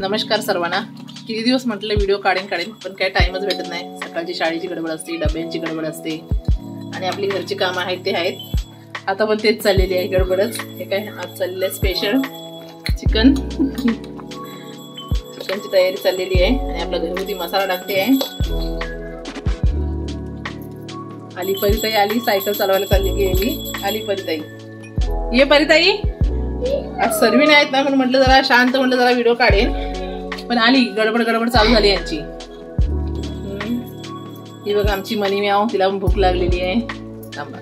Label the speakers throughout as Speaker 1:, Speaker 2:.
Speaker 1: नमस्कार सर्वांना. किती दिवस म्हटलं व्हिडिओ काढेन पण काय टाइमच भेटत नाही. सकाळची शाळेची गडबड असते, डब्यांची गडबड असते आणि आपली घरची कामं आहेत ते आहेत. आता पण तेच चाललेली आहे गडबडच. हे काय आज चाललेलं आहे स्पेशल चिकनची तयारी चाललेली आहे आणि आपला घरगुती मसाला टाकते आहे. आली परिताई आली, सायकल चालवायला चाललेली आहे. आली परिताई, ये परिताई. आज सर्वी नाही आहेत ना, पण म्हटलं जरा शांत, म्हटलं जरा व्हिडिओ काढेन. पण आली, गडबड चालू झाली यांची. ही बघा आमची मनी म्याव, तिला भूक लागलेली आहे. थांबा,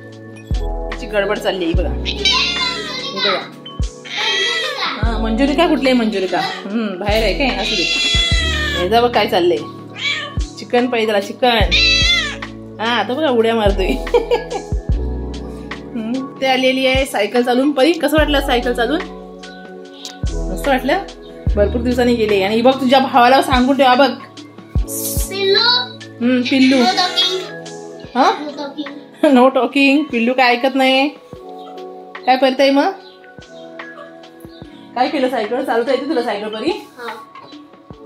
Speaker 1: तिची गडबड चालली आहे बघा. बघा हा, मंजुरिका कुठली आहे मंजुरिका? बाहेर आहे काय? असू दे. हे जा बघ काय चाललंय. चिकन पाहिजे त्याला, चिकन. हा आता बघा उड्या मारतोय. ते आलेली आहे सायकल चालून. परी कसं वाटलं सायकल चालून? मस्त वाटलं. भरपूर दिवसांनी गेले. आणि बघ तुझ्या भावाला सांगून ठेवा बघ. पिल्लू. हा, नो टॉकिंग. पिल्लू काय ऐकत नाही. काय करताय मग? काय केलं? सायकल चालवता येते तुला सायकल परी?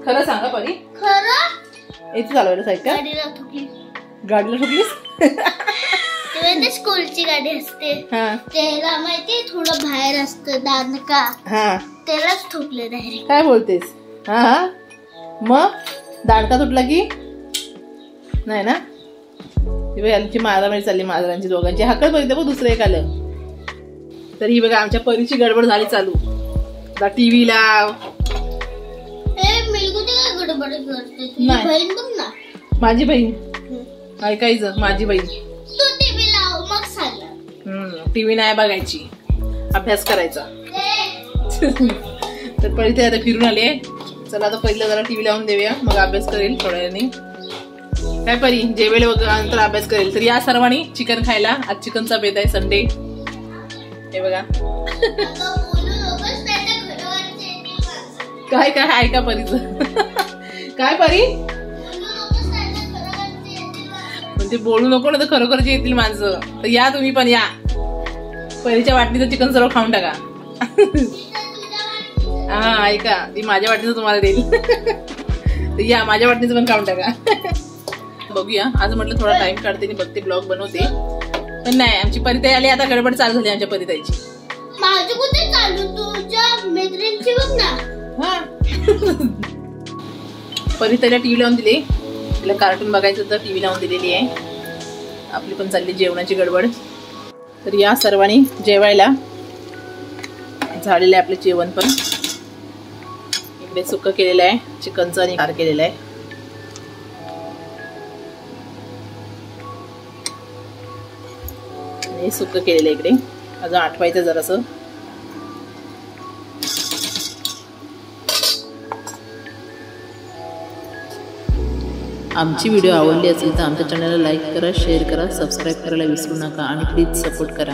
Speaker 1: खरं सांगा परी, येते चालवायला सायकल? गाडीला ठोकलीस?
Speaker 2: स्कूलची गाडी असते त्याला माहिती, थोडं बाहेर असतं दानका, त्यालाच ठोकले डायरेक्ट.
Speaker 1: काय बोलतेस? हा मग दांडका तुटला की नाही ना? यांची मारामारी चालली, माजरांची दोघांची. हाकल बघितलं बघ, दुसरं एक आलं. तर ही बघा आमच्या परीची गडबड झाली चालू. टीव्ही लाव.
Speaker 2: गडबड करते
Speaker 1: माझी बहीण. ऐकायचं, माझी बहीण. टीव्ही नाही बघायची, अभ्यास करायचा. तर पहिले आता फिरून आले. चला आता पहिलं जरा टीव्ही लावून देऊया, मग अभ्यास करेल थोड्या वेळाने. काय परी जेवेल वगैरे नंतर अभ्यास करेल. तर या सर्वांनी चिकन खायला. आज चिकनचा बेत आहे, संडे. हे बघा काय काय आहे का परीचं? काय परी म्हणजे बोलू नको ना, तर खरोखरच येतील माणसं. तर या तुम्ही पण या. परीच्या वाटणीचं चिकन सर्व खाऊन टाका. हा ऐका, ती माझ्या वाटणीचं तुम्हाला देईल. तर या माझ्या वाटणीचं पण खाऊन टाका. बघूया, आज म्हटलं थोडा टाइम काढते आणि बघते, ब्लॉग बनवते. पण नाही, आमची परिताई आली. आता गडबड चालू झाली आमच्या परिताईची.
Speaker 2: माझं कुठे चालू, तुझ्या मैत्रिणीची बघ ना.
Speaker 1: हा परिताईला टीव्ही लावून दिली. तिला कार्टून बघायचं तर टीव्ही लावून दिलेली आहे. आपली पण चालली जेवणाची गडबड. तर या सर्वांनी जेवायला. झालेलं आहे आपलं जेवण पण. इकडे सुक्क केलेलं आहे चिकनचं आणि खार केलेलं आहे. हे सुक्क केलेलं आहे इकडे. अजून आठवायचं जरासं. आमची व्हिडिओ आवडली असेल तर आमच्या चॅनलला लाईक करा, शेअर करा, सबस्क्राईब करायला विसरू नका आणि प्लीज सपोर्ट करा.